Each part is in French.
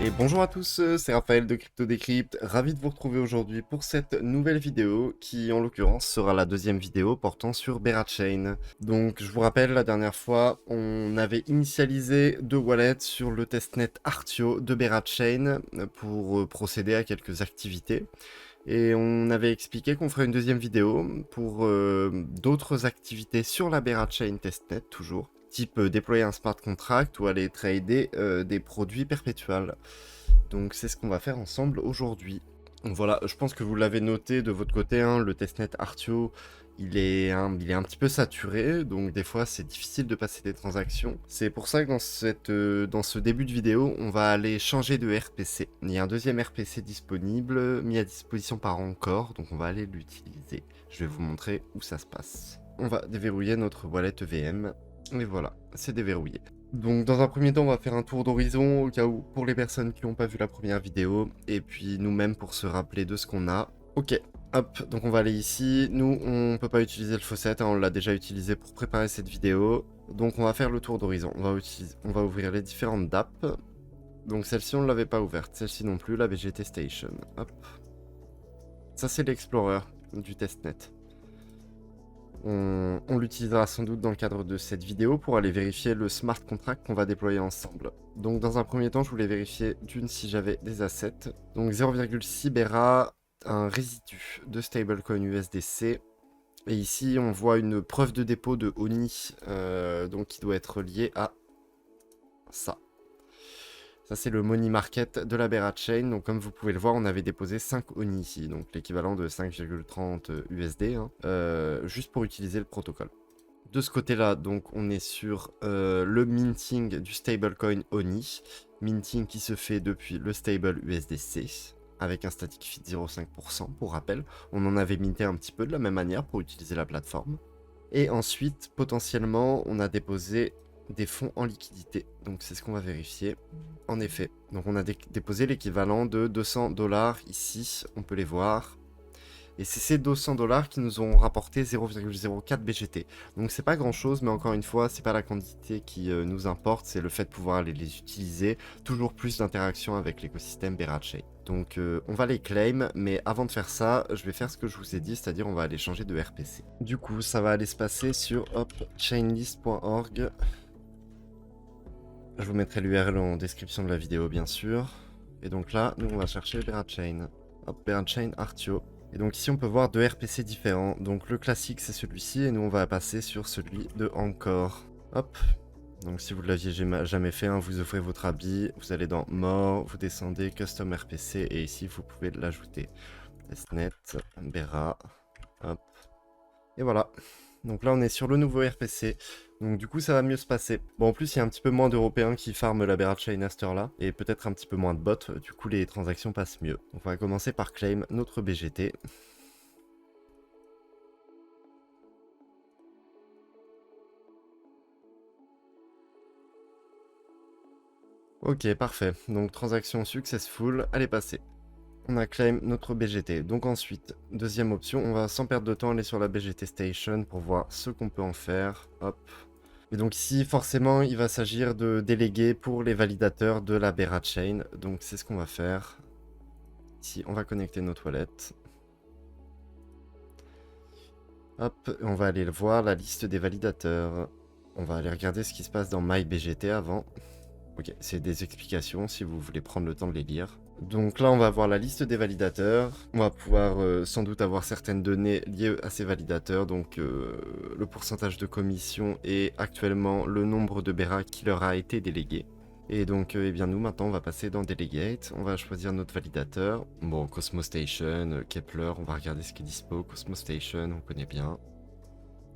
Et bonjour à tous, c'est Raphaël de Crypto Decrypt, ravi de vous retrouver aujourd'hui pour cette nouvelle vidéo qui en l'occurrence sera la deuxième vidéo portant sur Berachain. Donc je vous rappelle, la dernière fois on avait initialisé deux wallets sur le testnet Artio de Berachain pour procéder à quelques activités. Et on avait expliqué qu'on ferait une deuxième vidéo pour d'autres activités sur la Berachain testnet toujours, type déployer un smart contract ou aller trader des produits perpétuels. Donc c'est ce qu'on va faire ensemble aujourd'hui. Donc voilà, je pense que vous l'avez noté de votre côté, hein, le testnet Artio, il est un petit peu saturé, donc des fois c'est difficile de passer des transactions. C'est pour ça que dans ce début de vidéo, on va aller changer de RPC. Il y a un deuxième RPC disponible, mis à disposition par Encore, donc on va aller l'utiliser. Je vais vous montrer où ça se passe. On va déverrouiller notre wallet EVM, et voilà, c'est déverrouillé. Donc dans un premier temps, on va faire un tour d'horizon au cas où pour les personnes qui n'ont pas vu la première vidéo, et puis nous-mêmes pour se rappeler de ce qu'on a. Ok, hop, donc on va aller ici. Nous, on peut pas utiliser le faucet, hein, on l'a déjà utilisé pour préparer cette vidéo. Donc on va faire le tour d'horizon. On va ouvrir les différentes dApps. Donc celle-ci, on ne l'avait pas ouverte, celle-ci non plus, la VGT Station. Hop. Ça, c'est l'Explorer du testnet. On l'utilisera sans doute dans le cadre de cette vidéo pour aller vérifier le smart contract qu'on va déployer ensemble. Donc dans un premier temps, je voulais vérifier d'une si j'avais des assets. Donc 0,6 Bera, un résidu de stablecoin USDC. Et ici, on voit une preuve de dépôt de ONI, donc qui doit être liée à ça. Ça, c'est le money market de la Berachain. Donc, comme vous pouvez le voir, on avait déposé 5 ONI ici, donc l'équivalent de 5,30 USD, hein, juste pour utiliser le protocole. De ce côté-là, donc, on est sur le minting du stablecoin ONI. Minting qui se fait depuis le stable USDC, avec un static fee de 0,5%, pour rappel. On en avait minté un petit peu de la même manière pour utiliser la plateforme. Et ensuite, potentiellement, on a déposé des fonds en liquidité. Donc c'est ce qu'on va vérifier. En effet, donc on a déposé l'équivalent de 200 dollars ici, on peut les voir. Et c'est ces 200 dollars qui nous ont rapporté 0,04 BGT. Donc c'est pas grand chose, mais encore une fois, c'est pas la quantité qui nous importe, c'est le fait de pouvoir aller les utiliser. Toujours plus d'interaction avec l'écosystème Berachain. Donc on va les claim, mais avant de faire ça, je vais faire ce que je vous ai dit, c'est-à-dire on va aller changer de RPC. Du coup, ça va aller se passer sur chainlist.org. Je vous mettrai l'URL en description de la vidéo, bien sûr. Et donc là, nous, on va chercher Berachain. Hop, Berachain Artio. Et donc ici, on peut voir deux RPC différents. Donc le classique, c'est celui-ci, et nous, on va passer sur celui de Encore. Hop. Donc si vous ne l'aviez jamais fait, hein, vous ouvrez votre habit, vous allez dans More, vous descendez Custom RPC, et ici, vous pouvez l'ajouter. Testnet, Bera, hop. Et voilà. Donc là, on est sur le nouveau RPC. Donc du coup, ça va mieux se passer. Bon, en plus, il y a un petit peu moins d'Européens qui farment la Berachain à cette heure-là. Et peut-être un petit peu moins de bots. Du coup, les transactions passent mieux. Donc on va commencer par claim notre BGT. Ok, parfait. Donc transaction successful, elle est passée. On a claim notre BGT. Donc ensuite, deuxième option, on va sans perdre de temps aller sur la BGT Station pour voir ce qu'on peut en faire. Hop. Et donc ici, forcément, il va s'agir de déléguer pour les validateurs de la Berachain. Donc c'est ce qu'on va faire. Ici, on va connecter notre wallet. Hop, on va aller voir la liste des validateurs. On va aller regarder ce qui se passe dans MyBGT avant. Ok, c'est des explications si vous voulez prendre le temps de les lire. Donc là, on va avoir la liste des validateurs. On va pouvoir sans doute avoir certaines données liées à ces validateurs. Donc le pourcentage de commission et actuellement le nombre de Bera qui leur a été délégué. Et donc, eh bien, nous, maintenant, on va passer dans Delegate. On va choisir notre validateur. Bon, Cosmos Station, Kepler, on va regarder ce qui est dispo. Cosmos Station, on connaît bien.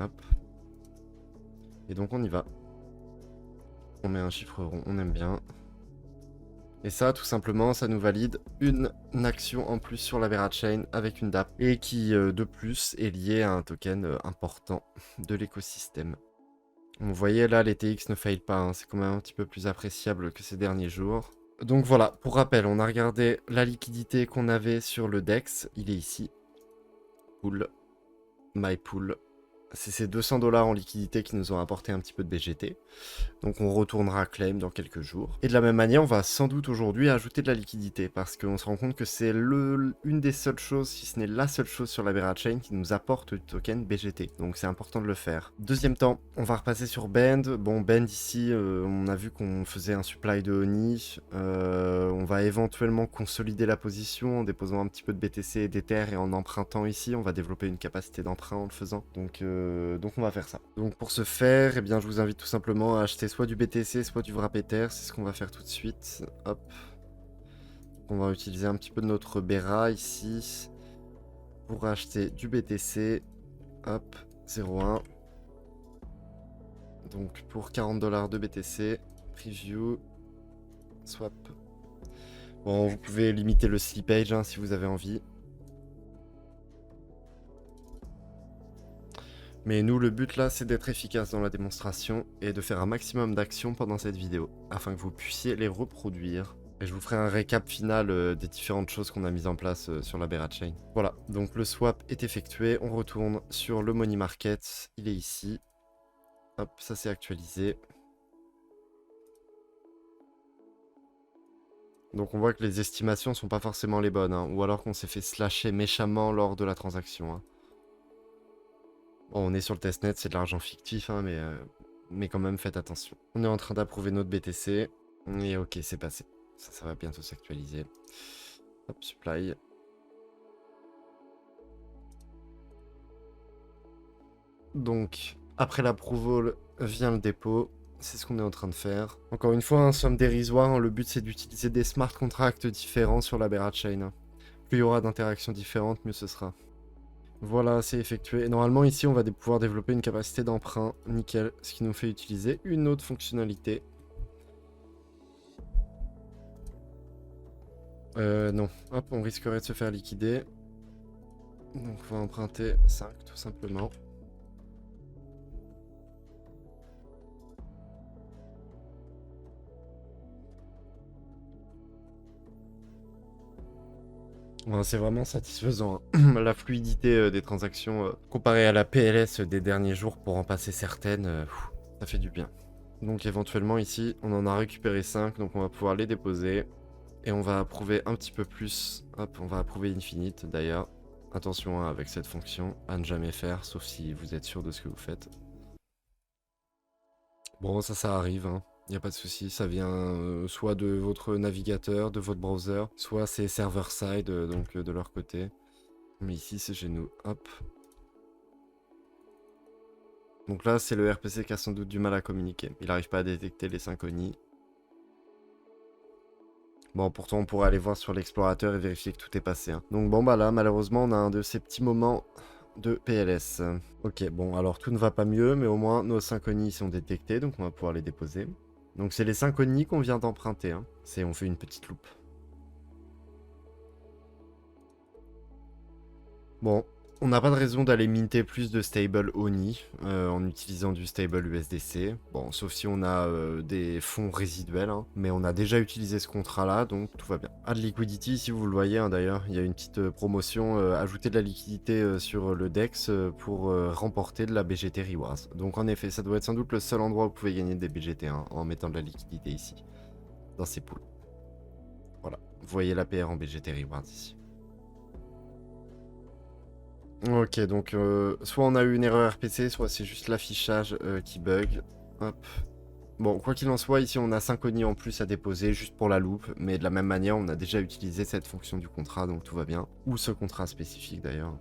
Hop. Et donc, on y va. On met un chiffre rond, on aime bien. Et ça, tout simplement, ça nous valide une action en plus sur la Berachain avec une dApp. Et qui, de plus, est liée à un token important de l'écosystème. Vous voyez là, les TX ne faillent pas, hein. C'est quand même un petit peu plus appréciable que ces derniers jours. Donc voilà, pour rappel, on a regardé la liquidité qu'on avait sur le DEX, il est ici. Pool, my pool. C'est ces 200 $ en liquidité qui nous ont apporté un petit peu de BGT. Donc on retournera claim dans quelques jours. Et de la même manière, on va sans doute aujourd'hui ajouter de la liquidité, parce qu'on se rend compte que c'est une des seules choses, si ce n'est la seule chose sur la Berat Chain qui nous apporte du token BGT. Donc c'est important de le faire. Deuxième temps, on va repasser sur Bend. Bon, Bend ici, on a vu qu'on faisait un supply de Honey. On va éventuellement consolider la position en déposant un petit peu de BTC et d'Ether et en empruntant ici. On va développer une capacité d'emprunt en le faisant. Donc on va faire ça. Donc pour ce faire, eh bien, je vous invite tout simplement à acheter soit du BTC, soit du wrap Ether. C'est ce qu'on va faire tout de suite. Hop. On va utiliser un petit peu de notre Bera ici pour acheter du BTC. Hop, 0,1. Donc pour 40 $ de BTC, preview, swap. Bon, vous pouvez limiter le slippage hein, si vous avez envie. Mais nous, le but là, c'est d'être efficace dans la démonstration et de faire un maximum d'actions pendant cette vidéo, afin que vous puissiez les reproduire. Et je vous ferai un récap final des différentes choses qu'on a mises en place sur la Berat Chain. Voilà, donc le swap est effectué, on retourne sur le Money Market, il est ici. Hop, ça c'est actualisé. Donc on voit que les estimations sont pas forcément les bonnes, hein, ou alors qu'on s'est fait slasher méchamment lors de la transaction. Hein. Bon, on est sur le testnet, c'est de l'argent fictif, hein, mais quand même, faites attention. On est en train d'approuver notre BTC. Et ok, c'est passé. Ça va bientôt s'actualiser. Hop, supply. Donc, après l'approval, vient le dépôt. C'est ce qu'on est en train de faire. Encore une fois, un somme dérisoire. Hein, le but, c'est d'utiliser des smart contracts différents sur la Berat Chain. Hein. Plus il y aura d'interactions différentes, mieux ce sera. Voilà, c'est effectué. Et normalement, ici, on va pouvoir développer une capacité d'emprunt. Nickel. Ce qui nous fait utiliser une autre fonctionnalité. Non. Hop, on risquerait de se faire liquider. Donc, on va emprunter 5, tout simplement. Ouais, c'est vraiment satisfaisant. Hein. La fluidité des transactions comparée à la PLS des derniers jours pour en passer certaines, ça fait du bien. Donc éventuellement ici, on en a récupéré 5, donc on va pouvoir les déposer. Et on va approuver un petit peu plus. Hop, on va approuver Infinite d'ailleurs. Attention hein, avec cette fonction, à ne jamais faire, sauf si vous êtes sûr de ce que vous faites. Bon, ça arrive, hein. Il n'y a pas de souci, ça vient soit de votre navigateur, de votre browser, soit c'est server-side, donc de leur côté. Mais ici, c'est chez nous. Hop. Donc là, c'est le RPC qui a sans doute du mal à communiquer. Il n'arrive pas à détecter les synchronies. Bon, pourtant, on pourrait aller voir sur l'explorateur et vérifier que tout est passé. Hein. Donc bon, bah là, malheureusement, on a un de ces petits moments de PLS. Ok, bon, alors tout ne va pas mieux, mais au moins, nos synchronies sont détectées, donc on va pouvoir les déposer. Donc c'est les synchronies qu'on vient d'emprunter. Hein. On fait une petite loupe. Bon, on n'a pas de raison d'aller minter plus de stable ONI en utilisant du stable USDC. Bon, sauf si on a des fonds résiduels, hein. Mais on a déjà utilisé ce contrat-là, donc tout va bien. Add liquidity, si vous le voyez, hein, d'ailleurs, il y a une petite promotion, ajouter de la liquidité sur le DEX pour remporter de la BGT Rewards. Donc en effet, ça doit être sans doute le seul endroit où vous pouvez gagner des BGT hein, en mettant de la liquidité ici, dans ces pools. Voilà, vous voyez l'APR en BGT Rewards ici. Ok, donc soit on a eu une erreur RPC, soit c'est juste l'affichage qui bug. Hop. Bon, quoi qu'il en soit, ici on a Synchrony en plus à déposer juste pour la loupe, mais de la même manière, on a déjà utilisé cette fonction du contrat, donc tout va bien. Ou ce contrat spécifique d'ailleurs.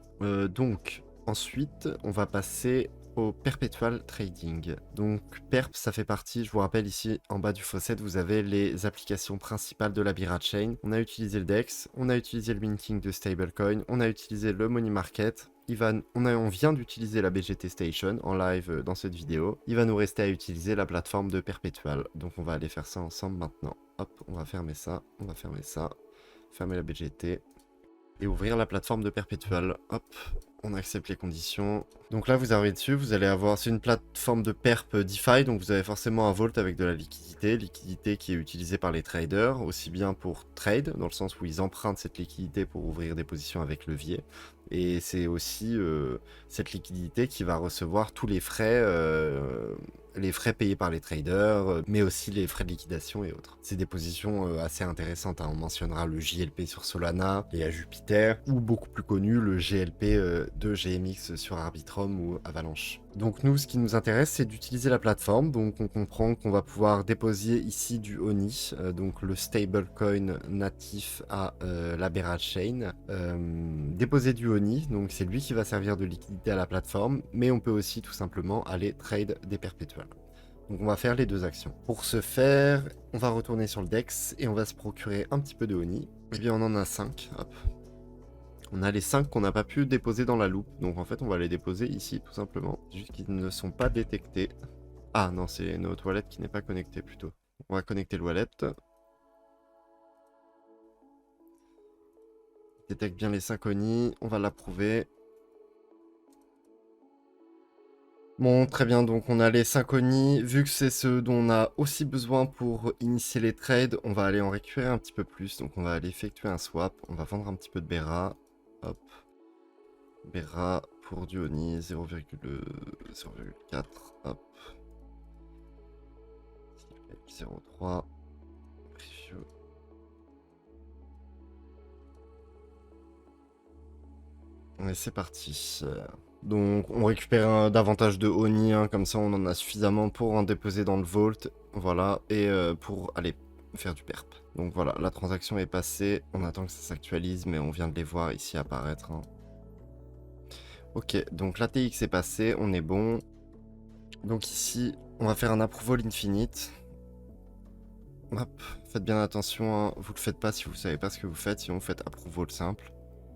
Donc, ensuite, on va passer au Perpetual Trading. Donc, Perp, ça fait partie, je vous rappelle ici, en bas du faucet, vous avez les applications principales de la Berat Chain. On a utilisé le DEX, on a utilisé le minting de stablecoin, on a utilisé le Money Market. On vient d'utiliser la BGT Station en live dans cette vidéo. Il va nous rester à utiliser la plateforme de Perpetual. Donc on va aller faire ça ensemble maintenant. Hop, on va fermer ça, on va fermer ça. Fermer la BGT. Et ouvrir la plateforme de Perpetual. Hop, on accepte les conditions. Donc là, vous arrivez dessus, vous allez avoir... C'est une plateforme de perp DeFi, donc vous avez forcément un vault avec de la liquidité. Liquidité qui est utilisée par les traders, aussi bien pour trade, dans le sens où ils empruntent cette liquidité pour ouvrir des positions avec levier. Et c'est aussi cette liquidité qui va recevoir tous les frais payés par les traders, mais aussi les frais de liquidation et autres. C'est des positions assez intéressantes, hein. On mentionnera le JLP sur Solana et à Jupiter, ou beaucoup plus connu, le GLP de GMX sur Arbitrum ou Avalanche. Donc nous, ce qui nous intéresse, c'est d'utiliser la plateforme. Donc on comprend qu'on va pouvoir déposer ici du ONI, donc le stablecoin natif à la Berat Chain. Déposer du ONI, donc c'est lui qui va servir de liquidité à la plateforme, mais on peut aussi tout simplement aller trade des perpétuels. Donc on va faire les deux actions. Pour ce faire, on va retourner sur le DEX et on va se procurer un petit peu de ONI. Et bien on en a 5, hop. On a les 5 qu'on n'a pas pu déposer dans la loupe, donc en fait on va les déposer ici tout simplement, juste qu'ils ne sont pas détectés. Ah non, c'est notre wallet qui n'est pas connecté plutôt. On va connecter le wallet. Détecte bien les 5 ONI, on va l'approuver. Bon, très bien, donc on a les 5 ONI. Vu que c'est ceux dont on a aussi besoin pour initier les trades, on va aller en récupérer un petit peu plus. Donc on va aller effectuer un swap, on va vendre un petit peu de Bera. Hop. Bera pour du ONI, 0,4. Hop. 0,3. Preview. Et c'est parti. Donc on récupère davantage de Oni, hein, comme ça on en a suffisamment pour en déposer dans le vault, voilà, et pour aller faire du perp. Donc voilà, la transaction est passée, on attend que ça s'actualise, mais on vient de les voir ici apparaître, hein. Ok, donc l'ATX est passé, on est bon. Donc ici, on va faire un approval infinite. Hop, faites bien attention, hein. Vous le faites pas si vous savez pas ce que vous faites, sinon vous faites approval simple.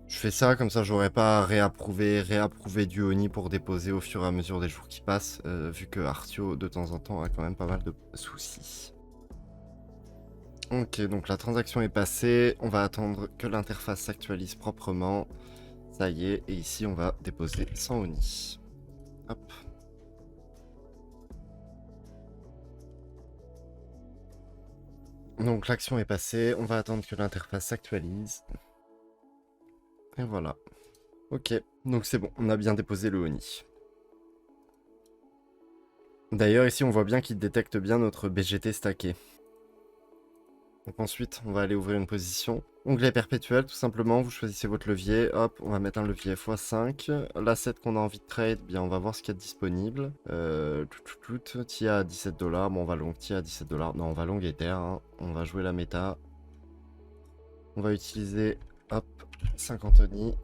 Je fais ça, comme ça j'aurais pas à réapprouver du Oni pour déposer au fur et à mesure des jours qui passent, vu que Artio de temps en temps a quand même pas mal de soucis. Ok, donc la transaction est passée, on va attendre que l'interface s'actualise proprement. Ça y est, et ici on va déposer 100 Oni. Hop. Donc l'action est passée, on va attendre que l'interface s'actualise. Et voilà. Ok, donc c'est bon, on a bien déposé le Oni. D'ailleurs, ici, on voit bien qu'il détecte bien notre BGT stacké. Donc ensuite, on va aller ouvrir une position. Onglet perpétuel, tout simplement, vous choisissez votre levier. Hop, on va mettre un levier x5. L'asset qu'on a envie de trade, bien, on va voir ce qu'il y a de disponible. TIA à 17 $. Bon, on va long TIA à 17 $. Non, on va long Ether, hein. On va jouer la méta. On va utiliser, hop, 50 ONI.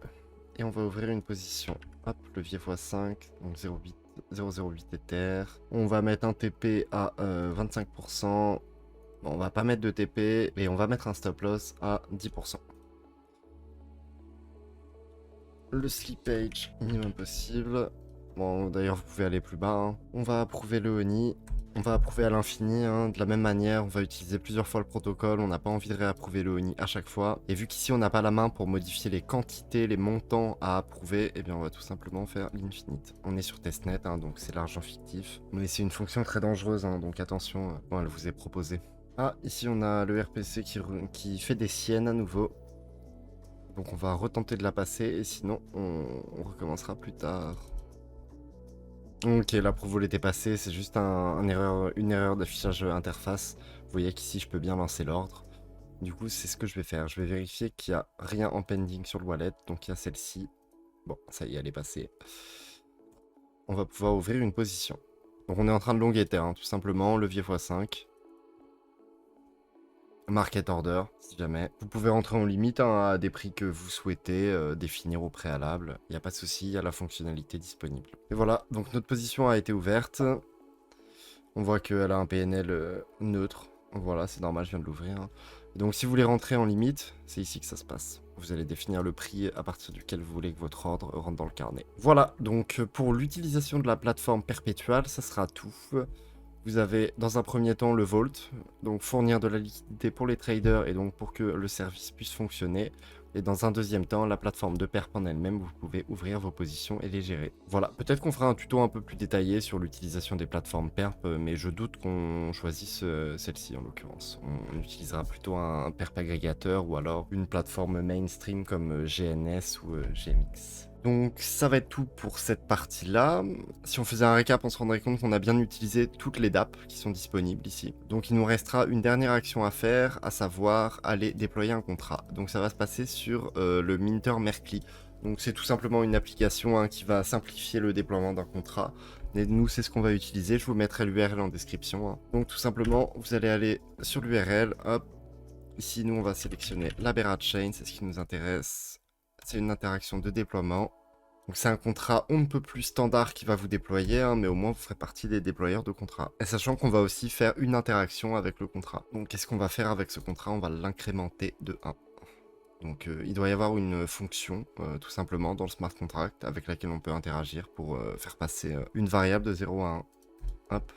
Et on va ouvrir une position. Hop, levier x5, donc 0,08 Ether. On va mettre un TP à 25%. Bon, on va pas mettre de TP, mais on va mettre un stop loss à 10%. Le slippage minimum possible. Bon, d'ailleurs, vous pouvez aller plus bas, hein. On va approuver le ONI. On va approuver à l'infini, hein. De la même manière, on va utiliser plusieurs fois le protocole. On n'a pas envie de réapprouver le ONI à chaque fois. Et vu qu'ici, on n'a pas la main pour modifier les quantités, les montants à approuver, eh bien, on va tout simplement faire l'infinite. On est sur testnet, hein, donc c'est l'argent fictif. Mais c'est une fonction très dangereuse, hein, donc attention quand elle vous est proposée. Ah, ici, on a le RPC qui fait des siennes à nouveau. Donc on va retenter de la passer et sinon on recommencera plus tard. Ok, l'approval était passé, c'est juste une erreur d'affichage interface. Vous voyez qu'ici je peux bien lancer l'ordre. Du coup c'est ce que je vais faire. Je vais vérifier qu'il n'y a rien en pending sur le wallet. Donc il y a celle-ci. Bon, ça y est, elle est passée. On va pouvoir ouvrir une position. Donc on est en train de long Ether, hein, tout simplement, levier x5. Market order, si jamais. Vous pouvez rentrer en limite, hein, à des prix que vous souhaitez définir au préalable. Il n'y a pas de souci, il y a la fonctionnalité disponible. Et voilà, donc notre position a été ouverte. On voit qu'elle a un PNL neutre. Voilà, c'est normal, je viens de l'ouvrir, hein. Donc si vous voulez rentrer en limite, c'est ici que ça se passe. Vous allez définir le prix à partir duquel vous voulez que votre ordre rentre dans le carnet. Voilà, donc pour l'utilisation de la plateforme Perpetual, ça sera tout. Vous avez dans un premier temps le Vault, donc fournir de la liquidité pour les traders et donc pour que le service puisse fonctionner. Et dans un deuxième temps, la plateforme de perp en elle-même, vous pouvez ouvrir vos positions et les gérer. Voilà, peut-être qu'on fera un tuto un peu plus détaillé sur l'utilisation des plateformes perp, mais je doute qu'on choisisse celle-ci en l'occurrence. On utilisera plutôt un perp agrégateur ou alors une plateforme mainstream comme GNS ou GMX. Donc ça va être tout pour cette partie-là. Si on faisait un récap, on se rendrait compte qu'on a bien utilisé toutes les DAP qui sont disponibles ici. Donc il nous restera une dernière action à faire, à savoir aller déployer un contrat. Donc ça va se passer sur le Minter Merkly. Donc c'est tout simplement une application qui va simplifier le déploiement d'un contrat. Et nous, c'est ce qu'on va utiliser. Je vous mettrai l'URL en description. Donc tout simplement, vous allez aller sur l'URL, hop. Ici, nous, on va sélectionner la Berat Chain, c'est ce qui nous intéresse. C'est une interaction de déploiement. Donc c'est un contrat on ne peut plus standard qui va vous déployer, mais au moins vous ferez partie des déployeurs de contrat. Et sachant qu'on va aussi faire une interaction avec le contrat. Donc qu'est-ce qu'on va faire avec ce contrat? On va l'incrémenter de 1. Donc il doit y avoir une fonction, tout simplement, dans le smart contract avec laquelle on peut interagir pour faire passer une variable de 0 à 1. Hop.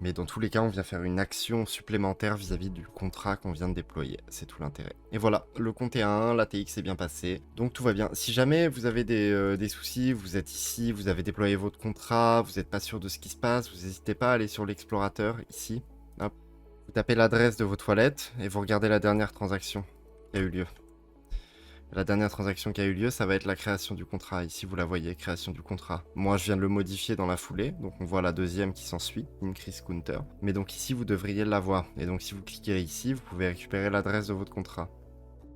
Mais dans tous les cas, on vient faire une action supplémentaire vis-à-vis du contrat qu'on vient de déployer. C'est tout l'intérêt. Et voilà, le compte est à 1, l'ATX est bien passé. Donc tout va bien. Si jamais vous avez des soucis, vous êtes ici, vous avez déployé votre contrat, vous n'êtes pas sûr de ce qui se passe, vous n'hésitez pas à aller sur l'explorateur, ici. Hop. Vous tapez l'adresse de vos toilettes et vous regardez la dernière transaction qui a eu lieu. La dernière transaction qui a eu lieu, ça va être la création du contrat. Ici, vous la voyez, création du contrat. Moi, je viens de le modifier dans la foulée. Donc, on voit la deuxième qui s'ensuit, Increase Counter. Mais donc ici, vous devriez l'avoir. Et donc, si vous cliquez ici, vous pouvez récupérer l'adresse de votre contrat.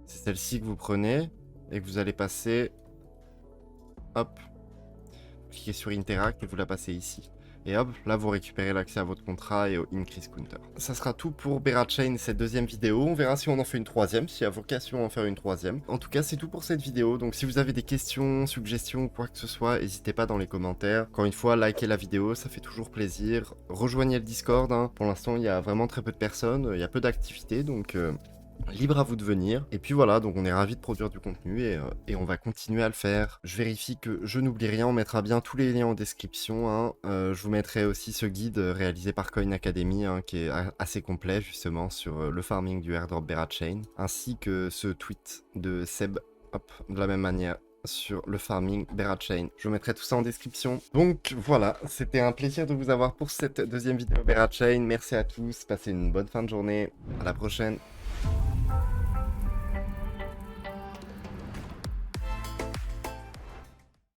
C'est celle-ci que vous prenez et que vous allez passer... Hop. Vous cliquez sur Interact et vous la passez ici. Et hop, là vous récupérez l'accès à votre contrat et au Increase Counter. Ça sera tout pour Berat Chain, cette deuxième vidéo. On verra si on en fait une troisième, s'il y a vocation à en faire une troisième. En tout cas, c'est tout pour cette vidéo. Donc si vous avez des questions, suggestions ou quoi que ce soit, n'hésitez pas dans les commentaires. Encore une fois, likez la vidéo, ça fait toujours plaisir. Rejoignez le Discord. Pour l'instant, il y a vraiment très peu de personnes. Il y a peu d'activités, donc... libre à vous de venir. Et puis voilà, donc on est ravis de produire du contenu et on va continuer à le faire. Je vérifie que je n'oublie rien, on mettra bien tous les liens en description. Je vous mettrai aussi ce guide réalisé par Coin Academy qui est assez complet justement sur le farming du airdrop Berat Chain, ainsi que ce tweet de Seb, hop, de la même manière sur le farming Berat Chain. Je vous mettrai tout ça en description. Donc voilà, c'était un plaisir de vous avoir pour cette deuxième vidéo Berat Chain. Merci à tous, passez une bonne fin de journée. À la prochaine.